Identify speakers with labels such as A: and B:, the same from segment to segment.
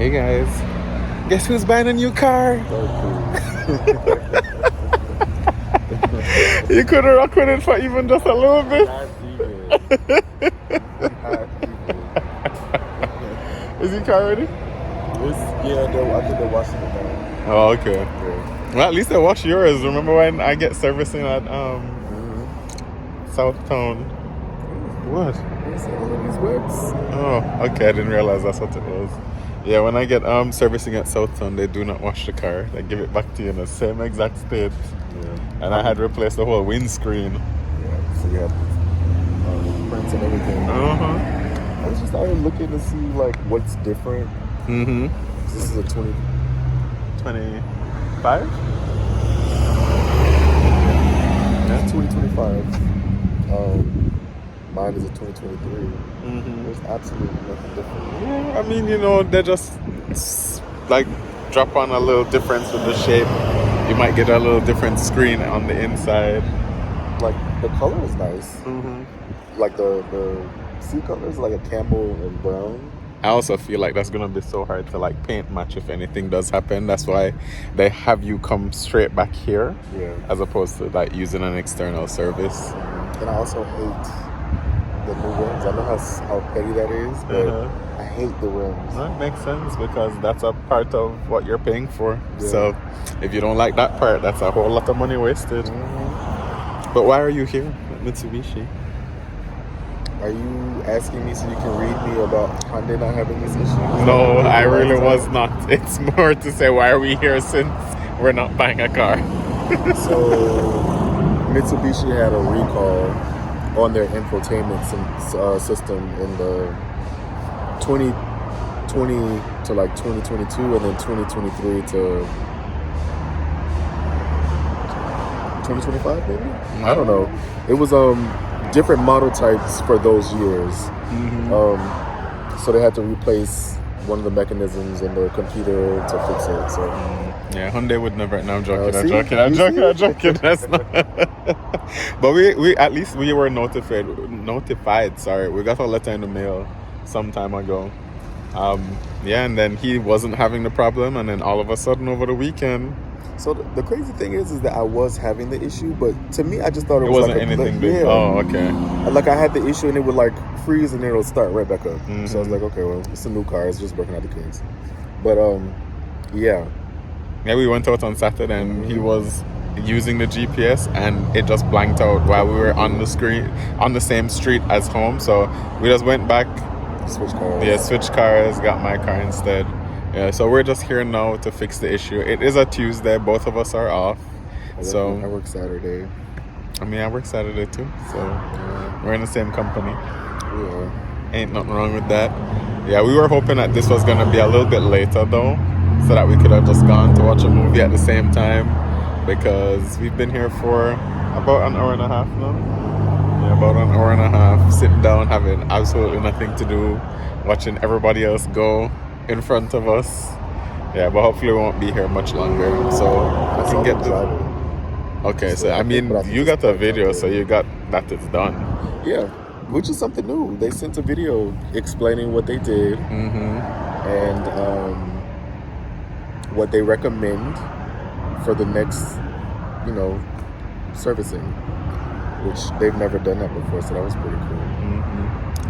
A: Hey guys, guess who's buying a new car? You couldn't rock with it for even just a little bit?
B: Not even. Not even.
A: Is your car ready?
B: I think they're washing it now.
A: Oh, okay.
B: Yeah.
A: Well, at least I wash yours. Remember when I get servicing at Southtown? What?
B: It's one of these webs.
A: Oh, okay. I didn't realize that's what it was. Yeah, when I get servicing at Southtown, they do not wash the car. They give it back to you in the same exact state.
B: Yeah.
A: And I had replaced the whole windscreen.
B: Yeah. So you have prints and everything. I was just out here looking to see like what's different. This is a
A: 25?
B: That's 2025. Mine is a 2023. There's absolutely nothing different.
A: Yeah, I mean, they just like drop on a little difference with the shape. You might get a little different screen on the inside.
B: Like the color is nice. Like the sea color is like a camel and brown.
A: I also feel like that's gonna be so hard to like paint match if anything does happen. That's why they have you come straight back here, as opposed to like using an external service.
B: And I also hate the new rims. I know how petty that is, but I hate the rims.
A: That makes sense because that's a part of what you're paying for. So if you don't like that part, that's a whole lot of money wasted. But why are you here at Mitsubishi?
B: Are you asking me so you can read me about Hyundai not having this issue?
A: No, I really was not. It's more to say, why are we here since we're not buying a car?
B: So, Mitsubishi had a recall on their infotainment system in the 2020 to like 2022 and then 2023 to 2025 maybe? I don't know. It was different model types for those years. So they had to replace one of the mechanisms in the computer to fix it. So
A: yeah, Hyundai would never. No, I'm joking. I'm joking. That's not. But we at least we were notified. Sorry, we got a letter in the mail some time ago. And then he wasn't having the problem, and then all of a sudden over the weekend.
B: So the crazy thing is that I was having the issue, but to me, I just thought it
A: wasn't
B: like
A: anything big. Oh, okay.
B: Like I had the issue and it would like freeze and then it'll start right back up. So I was like, okay, well, it's a new car. It's just working out the kinks. But yeah,
A: we went out on Saturday and he was using the GPS and it just blanked out while we were on the same street as home. So we just went back,
B: switch cars.
A: Yeah, switch cars. Got my car instead. Yeah, so we're just here now to fix the issue. It is a Tuesday. Both of us are off.
B: I work Saturday.
A: I mean, I work Saturday too. So we're in the same company.
B: Yeah.
A: Ain't nothing wrong with that. Yeah, we were hoping that this was going to be a little bit later though, so that we could have just gone to watch a movie at the same time, because we've been here for about an hour and a half now. Yeah, about an hour and a half, sitting down, having absolutely nothing to do, watching everybody else go in front of us. Yeah, but hopefully we won't be here much longer, so we can get the... Okay, so I mean, you got the video, so you got that it's done.
B: Yeah, which is something new. They sent a video explaining what they did and what they recommend for the next, servicing, which they've never done that before, so that was pretty cool.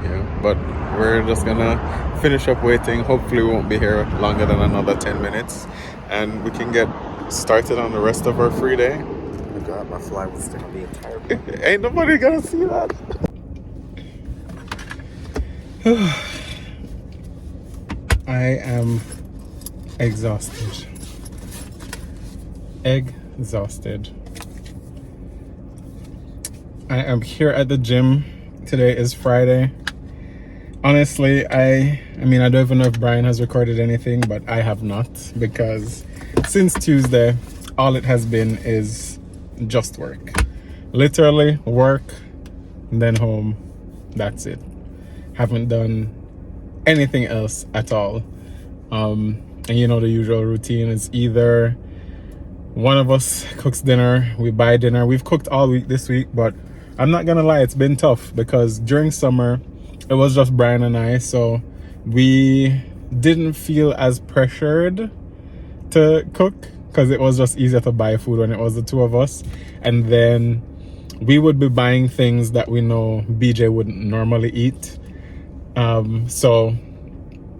A: Yeah, but we're just gonna finish up waiting. Hopefully we won't be here longer than another 10 minutes and we can get started on the rest of our free day.
B: Oh my god, my fly was still on the entire movie.
A: Ain't nobody gonna see that. I am exhausted. I am here at the gym. Today is Friday. Honestly, I mean, I don't even know if Brian has recorded anything, but I have not, because since Tuesday, all it has been is just work. Literally work, and then home. That's it. Haven't done anything else at all. And the usual routine is either one of us cooks dinner, we buy dinner. We've cooked all week this week, but I'm not gonna lie, it's been tough because during summer, it was just Brian and I, so we didn't feel as pressured to cook because it was just easier to buy food when it was the two of us. And then we would be buying things that we know BJ wouldn't normally eat. So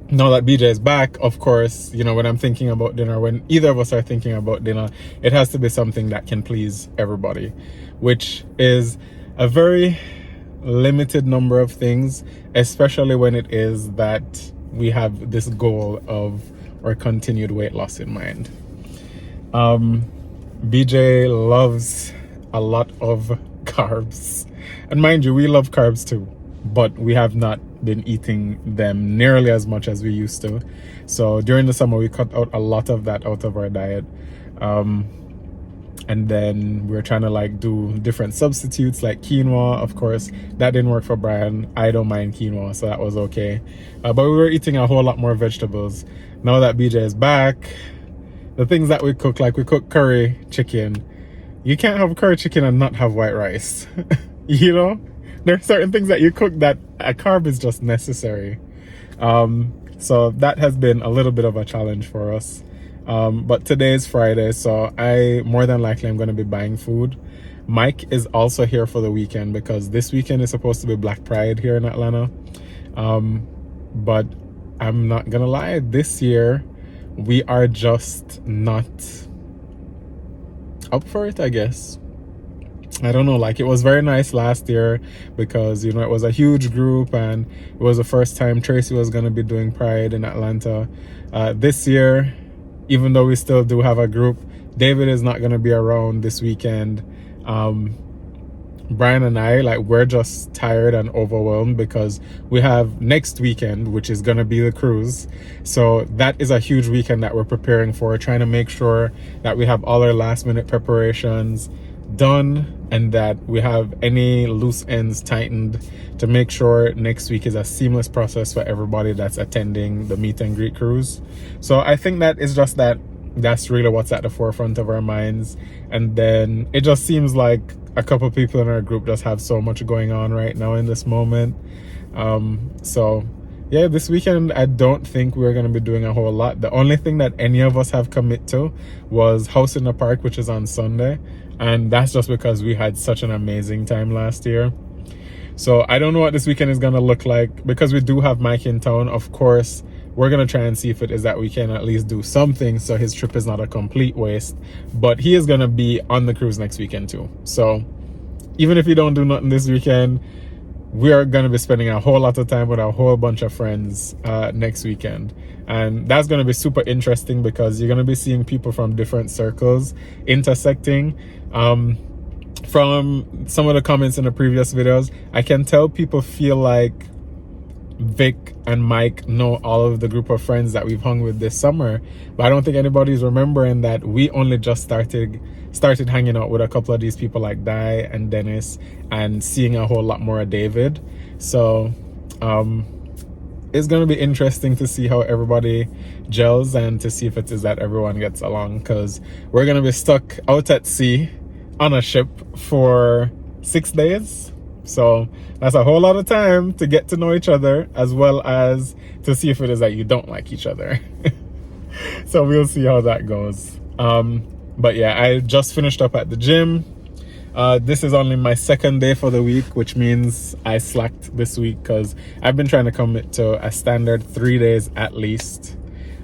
A: now that BJ is back, of course, you know, when I'm thinking about dinner, when either of us are thinking about dinner, it has to be something that can please everybody, which is a very limited number of things, especially when it is that we have this goal of our continued weight loss in mind. BJ loves a lot of carbs, and mind you, we love carbs too, but we have not been eating them nearly as much as we used to. So during the summer we cut out a lot of that out of our diet, and then we're trying to like do different substitutes like quinoa. Of course that didn't work for Brian. I don't mind quinoa, so that was okay, but we were eating a whole lot more vegetables. Now that BJ is back, the things that we cook, like we cook curry chicken. You can't have curry chicken and not have white rice. You know, there are certain things that you cook that a carb is just necessary. So that has been a little bit of a challenge for us. But today is Friday, so I more than likely am going to be buying food. Mike is also here for the weekend because this weekend is supposed to be Black Pride here in Atlanta. But I'm not gonna lie, this year we are just not up for it, I guess. I don't know, like it was very nice last year because, you know, it was a huge group and it was the first time Tracy was going to be doing Pride in Atlanta. This year, even though we still do have a group, David is not going to be around this weekend. Brian and I, like, we're just tired and overwhelmed because we have next weekend, which is going to be the cruise. So that is a huge weekend that we're preparing for, trying to make sure that we have all our last minute preparations done and that we have any loose ends tightened to make sure next week is a seamless process for everybody that's attending the meet and greet cruise. So I think that is just that's really what's at the forefront of our minds. And then it just seems like a couple people in our group just have so much going on right now in this moment. So yeah, this weekend I don't think we're going to be doing a whole lot. The only thing that any of us have commit to was House in the Park, which is on Sunday, and that's just because we had such an amazing time last year. So I don't know what this weekend is going to look like because we do have Mike in town. Of course, we're going to try and see if it is that we can at least do something so his trip is not a complete waste. But he is going to be on the cruise next weekend too. So even if you don't do nothing this weekend, we are going to be spending a whole lot of time with a whole bunch of friends next weekend. And that's going to be super interesting because you're going to be seeing people from different circles intersecting. From some of the comments in the previous videos, I can tell people feel like Vic and Mike know all of the group of friends that we've hung with this summer, but I don't think anybody's remembering that we only just started hanging out with a couple of these people like Di and Dennis and seeing a whole lot more of David. So it's going to be interesting to see how everybody gels and to see if it is that everyone gets along, because we're going to be stuck out at sea on a ship for 6 days. So that's a whole lot of time to get to know each other as well as to see if it is that you don't like each other. So we'll see how that goes. But yeah, I just finished up at the gym. This is only my second day for the week, which means I slacked this week because I've been trying to commit to a standard 3 days at least.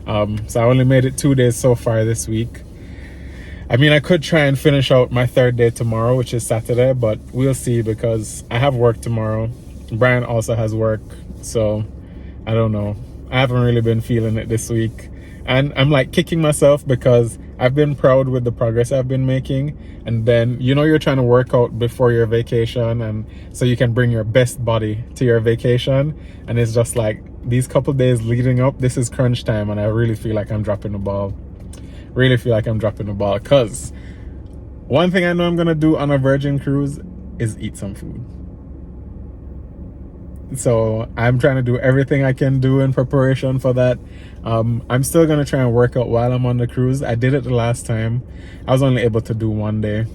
A: So I only made it 2 days so far this week. I mean, I could try and finish out my third day tomorrow, which is Saturday, but we'll see because I have work tomorrow. Brian also has work, so I don't know. I haven't really been feeling it this week. And I'm like kicking myself because I've been proud with the progress I've been making. And then, you know, you're trying to work out before your vacation and so you can bring your best body to your vacation. And it's just like these couple days leading up, this is crunch time, and I really feel like I'm dropping the ball. Because one thing I know I'm gonna do on a Virgin cruise is eat some food. So I'm trying to do everything I can do in preparation for that. I'm still gonna try and work out while I'm on the cruise. I did it the last time. I was only able to do 1 day.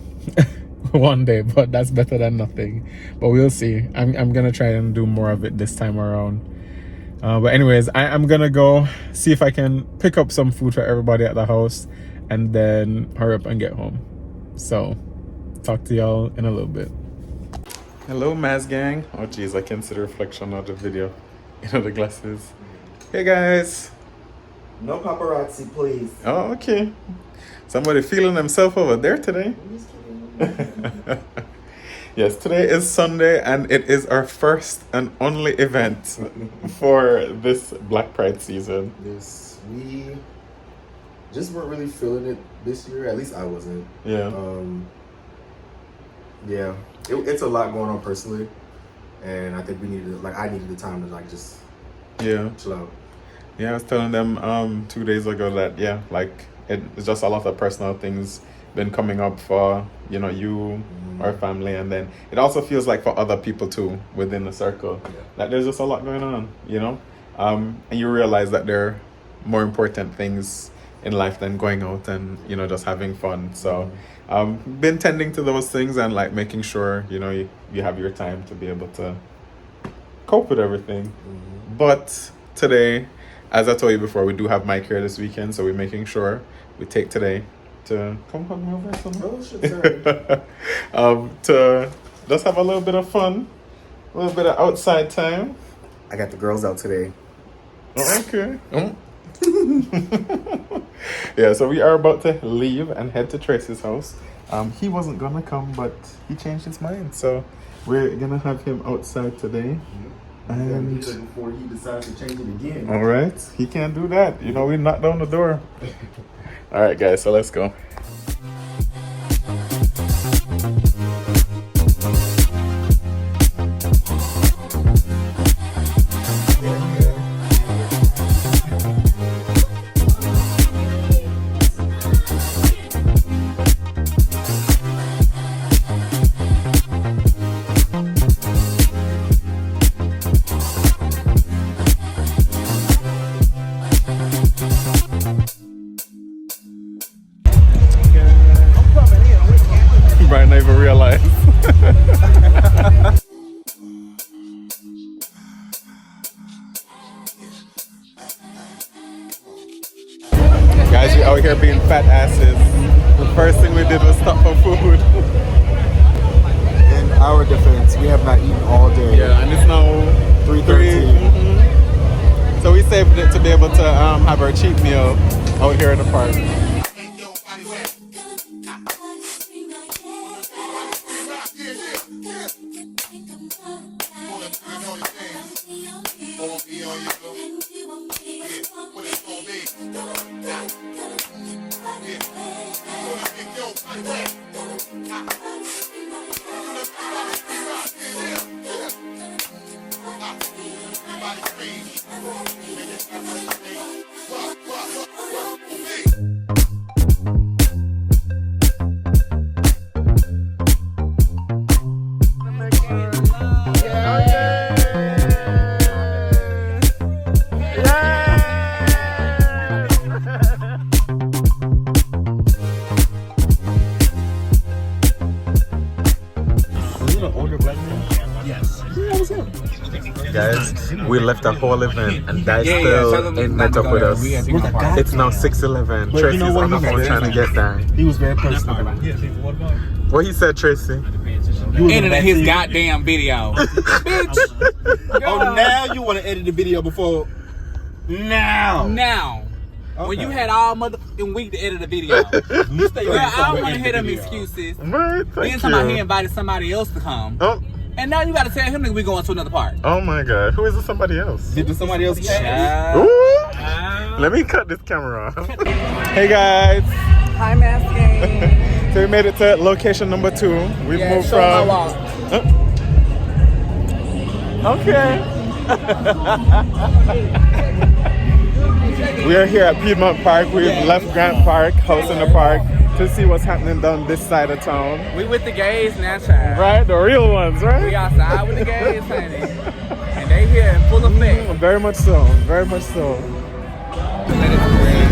A: 1 day, but that's better than nothing. But we'll see. I'm gonna try and do more of it this time around. But anyways, I'm gonna go see if I can pick up some food for everybody at the house and then hurry up and get home. So talk to y'all in a little bit. Hello, Maz gang. Oh geez, I can see the reflection of the video. You know, the glasses. Hey guys.
C: No paparazzi, please.
A: Oh, okay. Somebody feeling themselves over there today. Yes, today is Sunday and it is our first and only event for this Black Pride season.
B: Yes, we just weren't really feeling it this year. At least I wasn't.
A: Yeah.
B: Yeah, it's a lot going on personally, and I think we needed, I needed the time to just chill out.
A: Yeah, I was telling them 2 days ago that it's just a lot of personal things been coming up for you, our family, and then it also feels like for other people too within the circle. That there's just a lot going on, and you realize that there are more important things in life than going out and just having fun. So been tending to those things and making sure you have your time to be able to cope with everything. But today, as I told you before, we do have Mike here this weekend, so we're making sure we take today to come hug me over something.
B: Oh shit, sorry.
A: To just have a little bit of fun, a little bit of outside time.
B: I got the girls out today.
A: Oh, okay. Yeah, so we are about to leave and head to Tracy's house. He wasn't gonna come, but he changed his mind, so we're gonna have him outside today. And
B: before he decides to change it again.
A: all right, he can't do that. We knocked down the door. All right, guys, so let's go. Brian never realized. Guys, we out here being fat asses. The first thing we did was stop for food.
B: In our defense, we have not eaten all day.
A: Yeah, and it's now 3:13. So we saved it to be able to have our cheap meal out here in the park. Guys, we left the whole event and Dad still ain't met up with us. It's now 6:11. Tracy's on the phone trying to get down.
C: He was very personable.
A: What he said, Tracy?
D: Editing his goddamn video. Bitch.
C: Oh, now you want to edit the video before? Now.
D: Okay. When you had all motherfucking week to edit a video.
C: You stay
D: Well, I don't want to hear them excuses.
A: Right,
D: Then somebody invited somebody else to come.
A: Oh.
D: And now you got to tell him that we're going to another park.
A: Oh my God, who is this somebody else?
C: Did somebody else change?
A: Ooh. Let me cut this camera off. Hey guys.
E: Hi, masking.
A: So we made it to location number 2. We've moved
D: show
A: from...
D: my walk.
A: Okay. We are here at Piedmont Park. We've left Grant Park, House in the Park, to see what's happening down this side of town.
D: We with the gays now, child.
A: Right? The real ones, right?
D: We outside with the gays, honey. And they here in full effect.
A: Very much so. Very much so.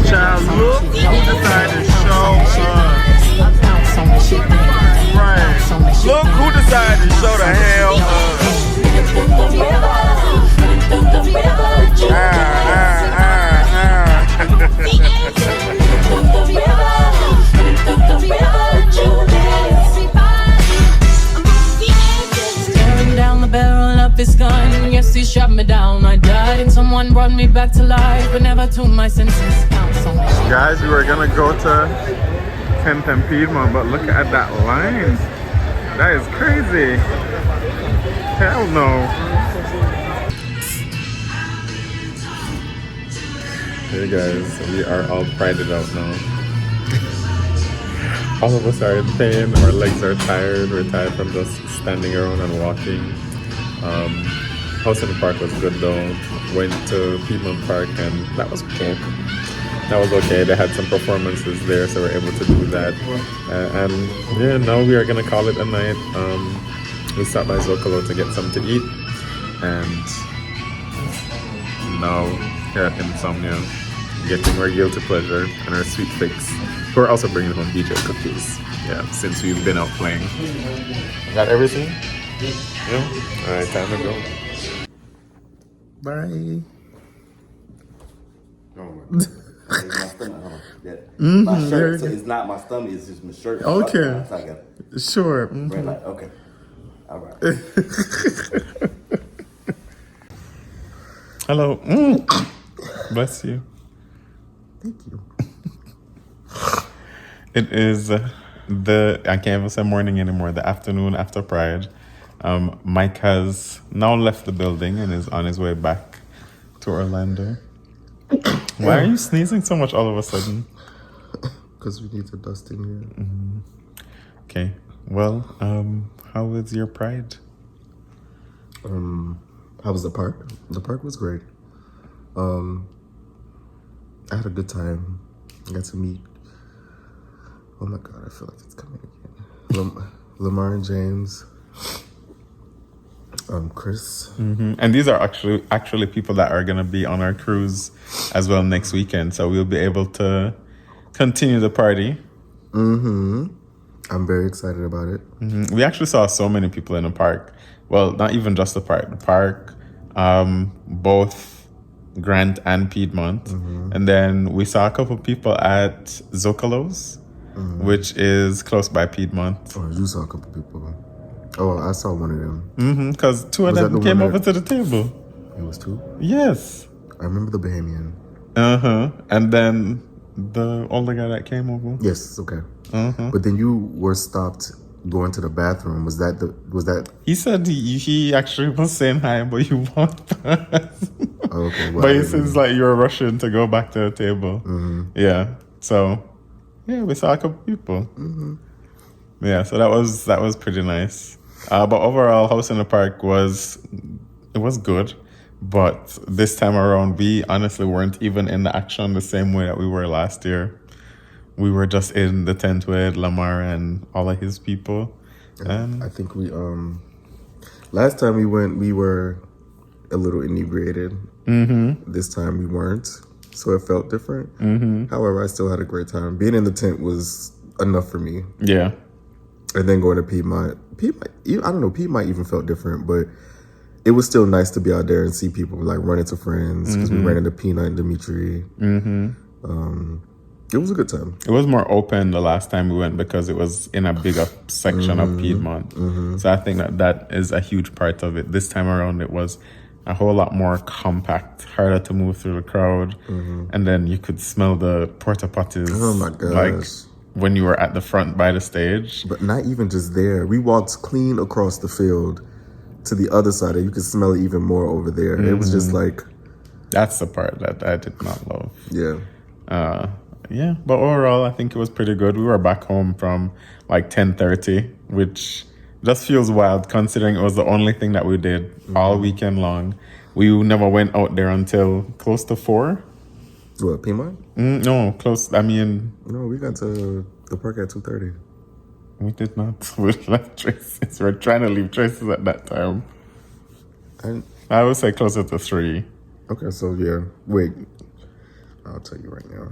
A: Child, look who decided to show us. Right. Look who decided to show the hell us.
F: back to life, but never to my senses.
A: Guys, we were gonna go to 10th and Piedmont, but look at that line. That is crazy. Hell no. Hey guys, we are all prided out now. All of us are in pain, our legs are tired, we're tired from just standing around and walking. House in the Park was good though. Went to Piedmont Park and that was cool. That was okay. They had some performances there, so we're able to do that. And yeah, now we are gonna call it a night. We stopped by Zocalo to get something to eat, and now here at Insomnia, getting our guilty pleasure and our sweet fix. We're also bringing home DJ cookies. Yeah, since we've been out playing. Got everything? Yeah. All right, time to go. Bye.
C: My shirt, so it's not my stomach, it's just my shirt.
A: Okay.
C: So I got
A: Sure.
C: red light. Okay. All right.
A: Hello. Bless you.
B: Thank you.
A: It is I can't even say morning anymore, the afternoon after Pride. Mike has now left the building and is on his way back to Orlando. Why are you sneezing so much all of a sudden?
B: Because we need to dust in here.
A: Okay. Well, how was your Pride?
B: How was the park? The park was great. I had a good time. I got to meet. Oh my God, I feel like it's coming again. Lamar and James. Chris.
A: And these are actually people that are gonna be on our cruise as well next weekend, so we'll be able to continue the party.
B: I'm very excited about it.
A: We actually saw so many people in the park. Well, not even just the park, both Grant and Piedmont. And then we saw a couple people at Zocalo's, which is close by Piedmont.
B: Oh, you saw a couple people. Oh, I saw one of them.
A: Because two of them came over to the table.
B: It was two?
A: Yes.
B: I remember the Bahamian.
A: And then the older guy that came over.
B: Yes, okay. But then you were stopped going to the bathroom. Was that?
A: He said he actually was saying hi, but you walked past.
B: Okay. Well,
A: But he says like you were rushing to go back to the table. Yeah. So yeah, we saw a couple people. Yeah. So that was pretty nice. But overall, House in the Park was good. But this time around, we honestly weren't even in the action the same way that we were last year. We were just in the tent with Lamar and all of his people. And
B: I think we last time we went, we were a little inebriated. This time we weren't, so it felt different. However, I still had a great time. Being in the tent was enough for me.
A: Yeah.
B: And then going to Piedmont, I don't know, Piedmont even felt different, but it was still nice to be out there and see people, like run into friends, because we ran into Peanut and Dimitri. It was a good time.
A: It was more open the last time we went because it was in a bigger section of Piedmont. So I think that is a huge part of it. This time around, it was a whole lot more compact, harder to move through the crowd. And then you could smell the porta potties.
B: Oh my gosh.
A: Like when you were at the front by the stage.
B: But not even just there. We walked clean across the field to the other side, and you could smell it even more over there. It was just like...
A: That's the part that I did not love.
B: Yeah.
A: Yeah, but overall, I think it was pretty good. We were back home from like 10:30, which just feels wild considering it was the only thing that we did all weekend long. We never went out there until close to 4.
B: What, Piedmont?
A: No, close. I mean...
B: No, we got to the park at 2:30.
A: We did not. We left Traces. We were trying to leave Traces at that time. I would say closer to 3.
B: Okay, so yeah. Wait. I'll tell you right now.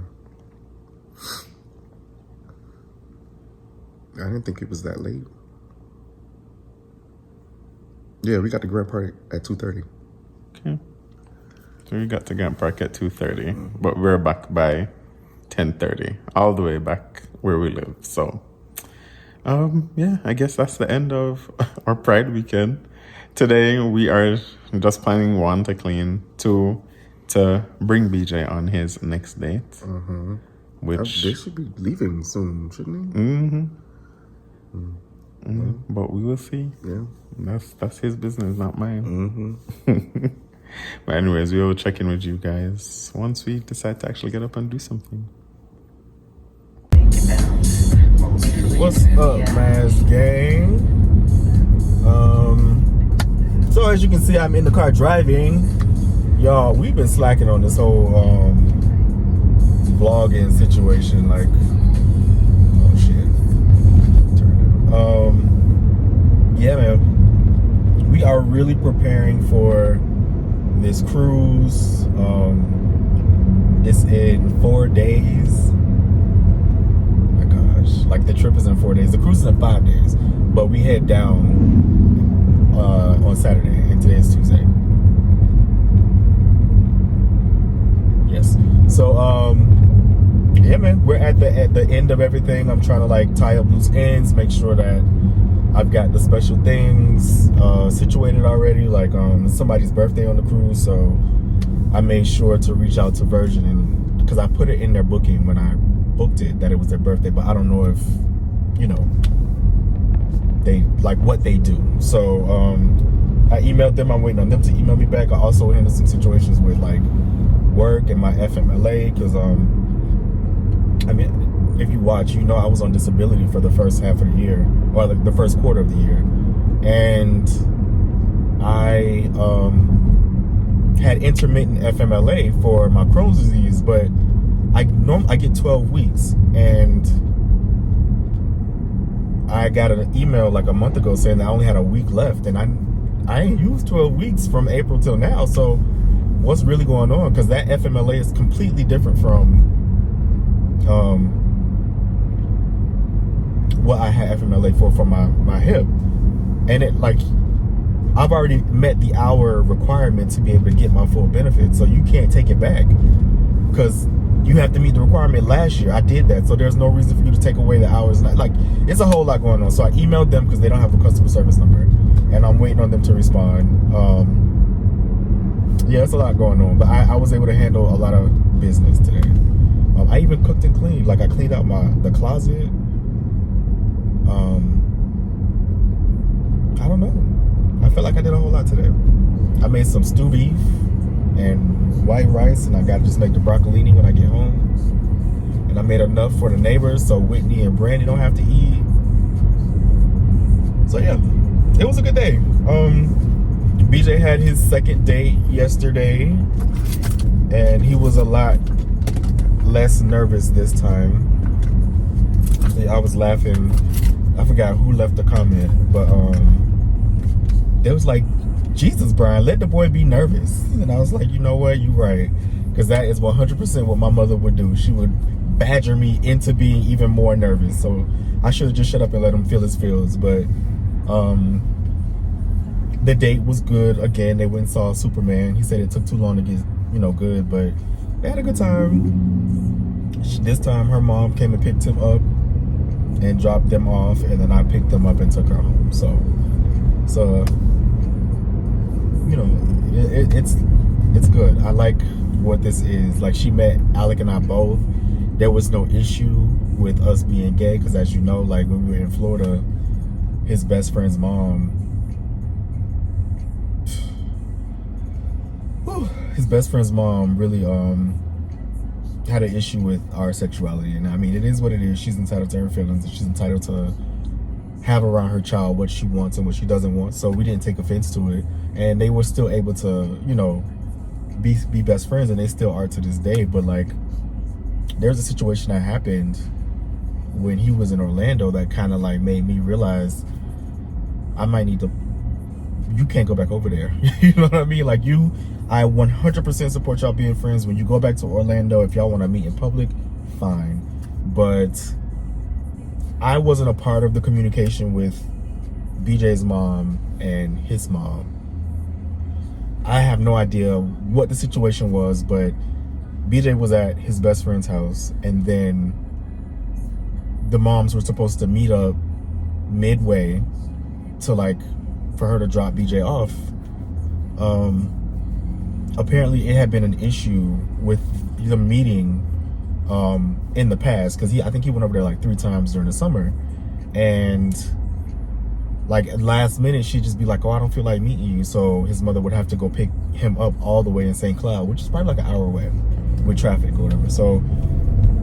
B: I didn't think it was that late. Yeah, we got to Grand Park at 2:30.
A: Okay. So we got to Grand Park at 2:30, but we're back by 10:30, all the way back where we live. So, yeah, I guess that's the end of our Pride weekend. Today we are just planning 1 to clean, 2 to bring BJ on his next date. Which
B: they should be leaving soon, shouldn't they?
A: But we will see.
B: Yeah.
A: That's his business, not mine. But anyways, we will check in with you guys once we decide to actually get up and do something.
G: What's up, Maz Gang? So as you can see, I'm in the car driving. Y'all, we've been slacking on this whole vlogging situation. Like, oh shit. Yeah, man. We are really preparing for this cruise. It's in 4 days. Oh my gosh. Like, the trip is in 4 days. The cruise is in 5 days. But we head down on Saturday, and today is Tuesday. Yes. So yeah, man, we're at the end of everything. I'm trying to like tie up loose ends, make sure that I've got the special things situated already. Like it's somebody's birthday on the cruise, so I made sure to reach out to Virgin, and because I put it in their booking when I booked it that it was their birthday, but I don't know if, you know, they like what they do. So I emailed them. I'm waiting on them to email me back. I also handled some situations with like work and my FMLA, because I mean, if you watch, you know I was on disability for the first half of the year, or like the first quarter of the year, and I had intermittent FMLA for my Crohn's disease, but I get 12 weeks, and I got an email like a month ago saying that I only had a week left, and I ain't used 12 weeks from April till now. So what's really going on? Because that FMLA is completely different from what I had FMLA for my hip, and it like I've already met the hour requirement to be able to get my full benefit, so you can't take it back because you have to meet the requirement last year. I did that, so there's no reason for you to take away the hours. Like, it's a whole lot going on. So I emailed them because they don't have a customer service number, and I'm waiting on them to respond. Yeah, it's a lot going on, but I was able to handle a lot of business today. I even cooked and cleaned. Like, I cleaned out the closet. I don't know. I felt like I did a whole lot today. I made some stew beef and white rice, and I gotta just make the broccolini when I get home. And I made enough for the neighbors so Whitney and Brandy don't have to eat. So yeah, it was a good day. BJ had his second date yesterday, and he was a lot less nervous this time. I was laughing. I forgot who left the comment, but it was like, Jesus, Brian, let the boy be nervous. And I was like, you know what, you're right, because that is 100% what my mother would do. She would badger me into being even more nervous. So I should have just shut up and let him feel his feels. But the date was good. Again, they went and saw Superman. He said it took too long to get, you know, good, but they had a good time. This time her mom came and picked him up and dropped them off, and then I picked them up and took her home. So you know, it's good. I like what this is. Like, she met Alec and I both. There was no issue with us being gay, because as you know, like when we were in Florida, his best friend's mom, really had an issue with our sexuality. And I mean, it is what it is. She's entitled to her feelings, and she's entitled to have around her child what she wants and what she doesn't want. So we didn't take offense to it, and they were still able to, you know, be best friends, and they still are to this day. But like, there's a situation that happened when he was in Orlando that kind of like made me realize I might need to, you can't go back over there. You know what I mean? Like, I 100% support y'all being friends. When you go back to Orlando, if y'all want to meet in public, fine. But I wasn't a part of the communication with BJ's mom and his mom. I have no idea what the situation was, but BJ was at his best friend's house, and then the moms were supposed to meet up midway to, like, for her to drop BJ off. apparently it had been an issue with the meeting in the past, because I think he went over there like 3 times during the summer, and like last minute she'd just be like, oh, I don't feel like meeting you, so his mother would have to go pick him up all the way in St. Cloud, which is probably like an hour away with traffic or whatever. So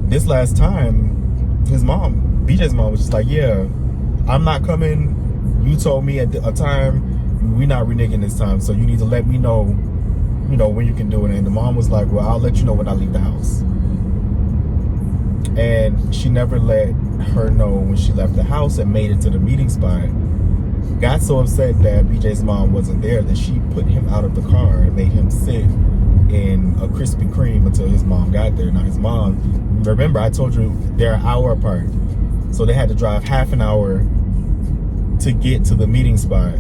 G: this last time, his mom, BJ's mom, was just like, yeah, I'm not coming. You told me at a time, we're not reneging this time, so you need to let me know, you know, when you can do it. And the mom was like, well, I'll let you know when I leave the house. And she never let her know when she left the house and made it to the meeting spot. Got so upset that BJ's mom wasn't there that she put him out of the car and made him sit in a Krispy Kreme until his mom got there. Now his mom, remember I told you they're an hour apart, so they had to drive half an hour to get to the meeting spot.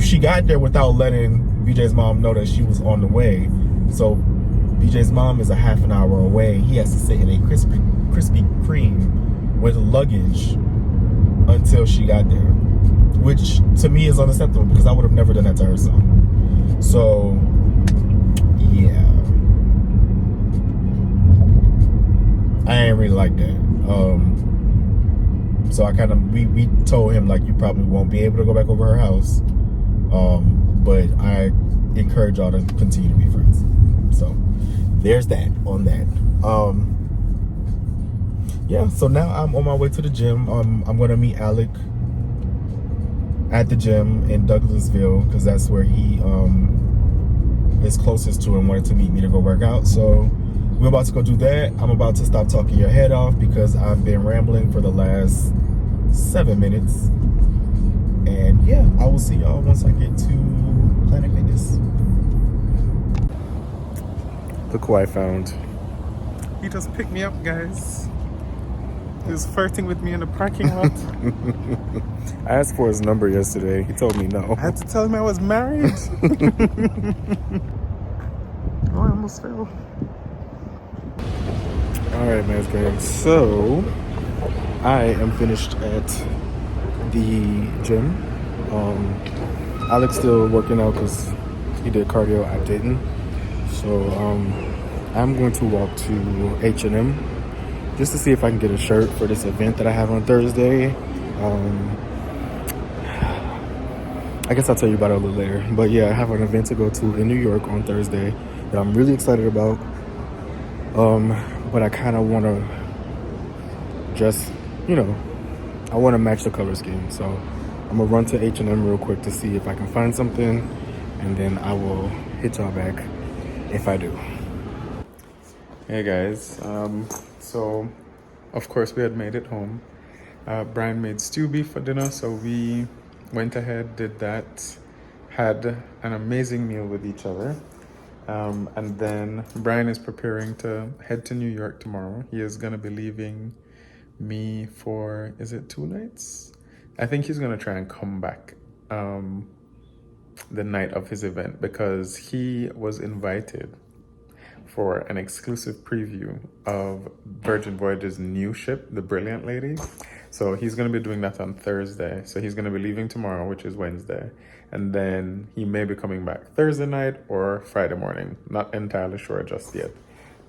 G: She got there without letting BJ's mom know that she was on the way. So BJ's mom is a half an hour away. He has to sit in a Krispy Kreme with luggage until she got there, which to me is unacceptable because I would have never done that to her son. So yeah, I ain't really like that. So I kind of, we told him like, you probably won't be able to go back over her house, but I encourage y'all to continue to be friends. So there's that on that. Yeah, so now I'm on my way to the gym. I'm gonna meet Alec at the gym in Douglasville because that's where he is closest to and wanted to meet me to go work out. So we're about to go do that. I'm about to stop talking your head off because I've been rambling for the last 7 minutes. And yeah, I will see y'all once I get to Planet Fitness.
A: Look who I found. He just picked me up, guys. He was flirting with me in the parking lot.
B: I asked for his number yesterday. He told me no.
A: I had to tell him I was married. Oh, I almost fell.
B: Alright, man, guys. So I am finished at the gym. Alex still working out because he did cardio. I didn't. So I'm going to walk to H&M just to see if I can get a shirt for this event that I have on Thursday. I guess I'll tell you about it a little later. But yeah, I have an event to go to in New York on Thursday that I'm really excited about. But I kind of want to just, you know, I want to match the color scheme. So I'm going to run to H&M real quick to see if I can find something. And then I will hit y'all back if I do.
A: Hey guys, so of course we had made it home. Brian made stew beef for dinner, so we went ahead, did that, had an amazing meal with each other. And then Brian is preparing to head to New York tomorrow. He is going to be leaving me for, is it 2 nights? I think he's going to try and come back the night of his event because he was invited for an exclusive preview of Virgin Voyages' new ship, the Brilliant Lady. So he's going to be doing that on Thursday. So he's going to be leaving tomorrow, which is Wednesday. And then he may be coming back Thursday night or Friday morning. Not entirely sure just yet.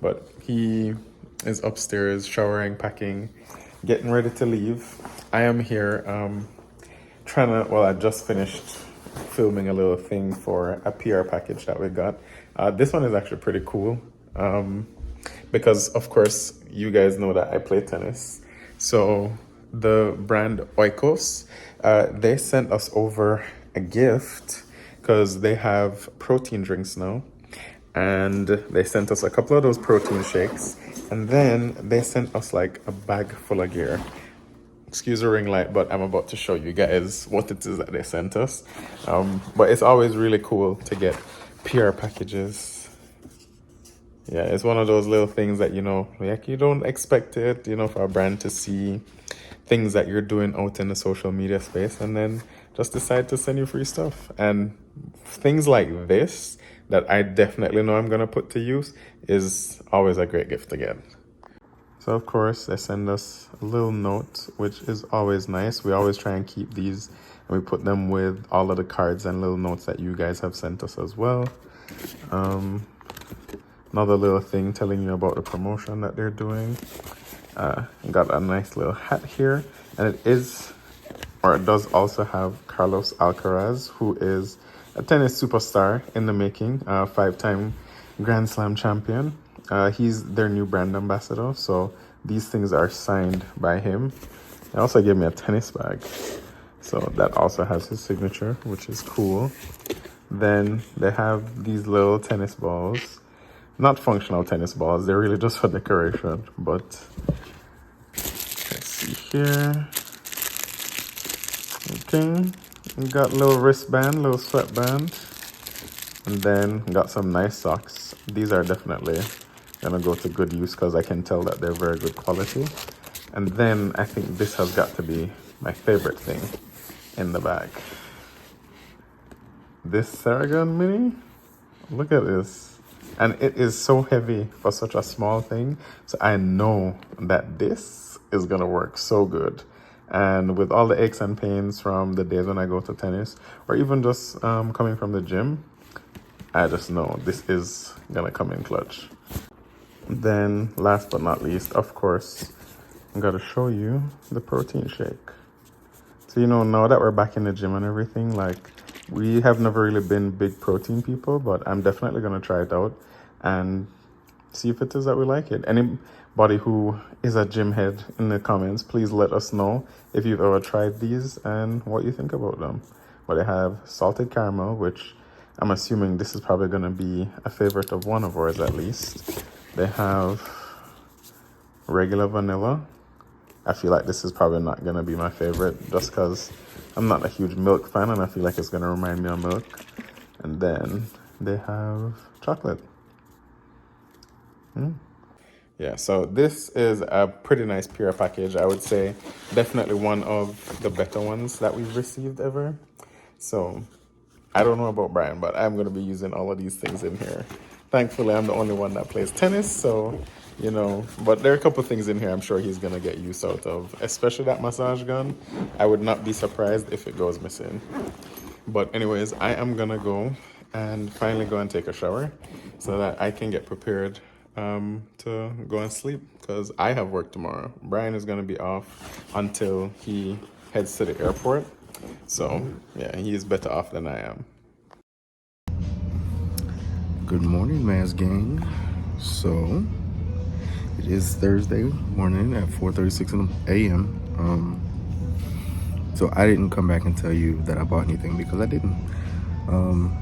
A: But he is upstairs showering, packing, getting ready to leave. I am here I just finished filming a little thing for a PR package that we got. This one is actually pretty cool because, of course, you guys know that I play tennis. So the brand Oikos, they sent us over a gift because they have protein drinks now. And they sent us a couple of those protein shakes. And then they sent us like a bag full of gear. Excuse the ring light, but I'm about to show you guys what it is that they sent us. But it's always really cool to get PR packages. Yeah, it's one of those little things that, you know, like you don't expect it, you know, for a brand to see things that you're doing out in the social media space and then just decide to send you free stuff. And things like this that I definitely know I'm going to put to use is always a great gift to get. So, of course, they send us a little note, which is always nice. We always try and keep these, and we put them with all of the cards and little notes that you guys have sent us as well. Another little thing telling you about the promotion that they're doing. Got a nice little hat here, and it does also have Carlos Alcaraz, who is a tennis superstar in the making, 5-time Grand Slam champion. He's their new brand ambassador, so these things are signed by him. They also gave me a tennis bag, so that also has his signature, which is cool. Then they have these little tennis balls. Not functional tennis balls, they're really just for decoration, but let's see here. Okay, we got a little wristband, little sweatband, and then got some nice socks. These are definitely gonna go to good use because I can tell that they're very good quality. And then I think this has got to be my favorite thing in the bag. This Saragon Mini, look at this. And it is so heavy for such a small thing. So I know that this is gonna work so good. And with all the aches and pains from the days when I go to tennis, or even just coming from the gym, I just know this is gonna come in clutch. Then last but not least, of course, I'm gonna show you the protein shake. So, you know, now that we're back in the gym and everything, like, we have never really been big protein people, but I'm definitely going to try it out and see if it is that we like it. Anybody who is a gym head, in the comments, please let us know if you've ever tried these and what you think about them. But they have salted caramel, which I'm assuming this is probably going to be a favorite of one of ours at least. They have regular vanilla. I feel like this is probably not going to be my favorite just because I'm not a huge milk fan and I feel like it's going to remind me of milk. And then they have chocolate. Yeah, so this is a pretty nice pure package. I would say definitely one of the better ones that we've received ever. So I don't know about Brian, but I'm going to be using all of these things in here. Thankfully, I'm the only one that plays tennis, so, you know, but there are a couple things in here I'm sure he's going to get use out of, especially that massage gun. I would not be surprised if it goes missing. But anyways, I am going to go and finally go and take a shower so that I can get prepared to go and sleep because I have work tomorrow. Brian is going to be off until he heads to the airport. So, yeah, he is better off than I am.
G: Good morning, Maz Gang. So it is Thursday morning at 4:36 a.m. So I didn't come back and tell you that I bought anything because I didn't.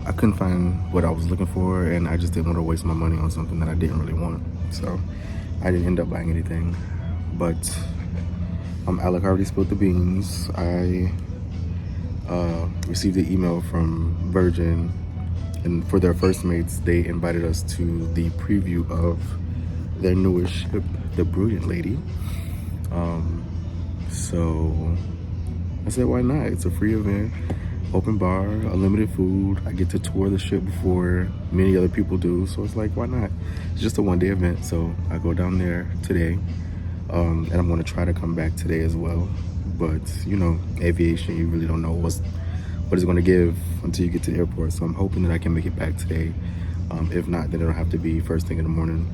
G: I couldn't find what I was looking for, and I just didn't want to waste my money on something that I didn't really want. So I didn't end up buying anything. But Alec already spilled the beans. I received an email from Virgin. And for their first mates, they invited us to the preview of their newest ship, the Brilliant Lady. So I said, why not? It's a free event, open bar, unlimited food. I get to tour the ship before many other people do. So it's like, why not? It's just a one-day event. So I go down there today, and I'm going to try to come back today as well. But, you know, aviation, you really don't know what it's going to give until you get to the airport. So I'm hoping that I can make it back today. If not, then it'll have to be first thing in the morning.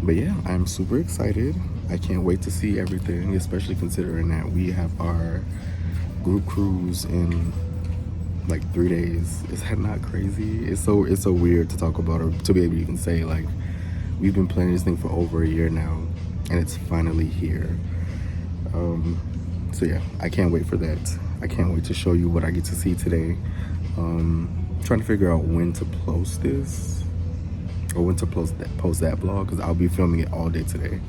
G: But yeah, I'm super excited. I can't wait to see everything, especially considering that we have our group cruise in like 3 days. Is that not crazy? It's so weird to talk about, or to be able to even say, like, we've been planning this thing for over a year now and it's finally here. So yeah, I can't wait for that. I can't wait to show you what I get to see today. Trying to figure out when to post this, or when to post that vlog, because I'll be filming it all day today.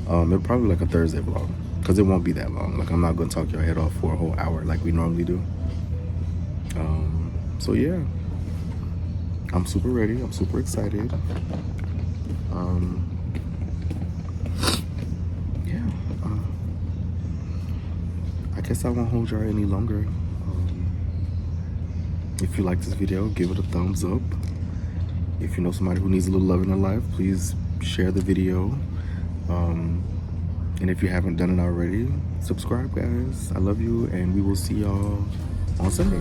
G: It'll probably be like a Thursday vlog, because it won't be that long. Like, I'm not going to talk your head off for a whole hour like we normally do. So yeah, I'm super ready. I'm super excited. I guess I won't hold y'all any longer. If you like this video, give it a thumbs up. If you know somebody who needs a little love in their life, please share the video. And if you haven't done it already, subscribe, guys. I love you, and we will see y'all on Sunday.